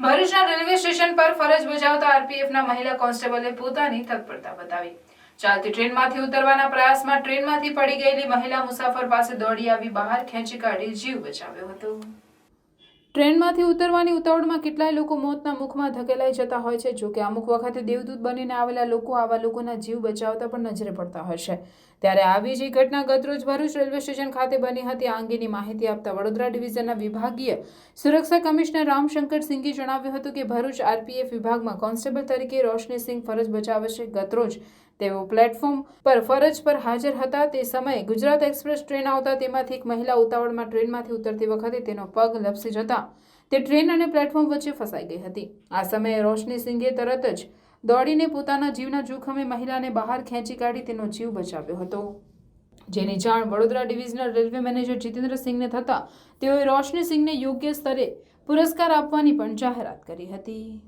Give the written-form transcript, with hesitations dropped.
ભરૂચના railway station પર ફરજ બજાવતા આરપીએફના મહિલા કોન્સ્ટેબલે પોતાની તત્પરતા બતાવી. ચાલતી ટ્રેનમાંથી ઉતરવાના પ્રયાસમાં ટ્રેનમાંથી પડી ગયેલી મહિલા મુસાફર પાસે દોડી આવી બહાર ખેંચી કાઢી જીવ બચાવ્યો હતો. ટ્રેનમાંથી ઉતરવાની ઉતાવળમાં કેટલાય લોકો મોતના મુખમાં ધકેલાઈ જતા હોય છે. જો કે અમુક વખતે દેવદૂત બનીને આવેલા લોકો આવા લોકોના જીવ બચાવતા પણ નજરે પડતા હોય છે. ત્યારે આવી જ ઘટના ગતરોજ ભરૂચ રેલવે સ્ટેશન ખાતે બની હતી. આ અંગેની માહિતી આપતા વડોદરા ડિવિઝનના વિભાગીય સુરક્ષા કમિશનર રામશંકર સિંઘે જણાવ્યું હતું કે ભરૂચ આરપીએફ વિભાગમાં કોન્સ્ટેબલ તરીકે રોશનીસિંહ ફરજ બજાવે છે. ગતરોજ તેઓ પ્લેટફોર્મ પર ફરજ પર હાજર હતા. તે સમયે ગુજરાત એક્સપ્રેસ ટ્રેન આવતા તેમાંથી એક મહિલા ઉતાવળમાં ટ્રેનમાંથી ઉતરતી વખતે તેનો પગ લપસી જતા તે ટ્રેન અને પ્લેટફોર્મ વચ્ચે ફસાઈ ગઈ હતી. આ સમયે રોશનીસિંઘે તરત જ દોડીને પોતાના જીવના જોખમે મહિલાને બહાર ખેંચી કાઢી તેનો જીવ બચાવ્યો હતો. જેની જાણ વડોદરા ડિવિઝનલ રેલવે મેનેજર જીતેન્દ્રસિંહને થતાં તેઓએ રોશનીસિંહને યોગ્ય સ્તરે પુરસ્કાર આપવાની પણ જાહેરાત કરી હતી.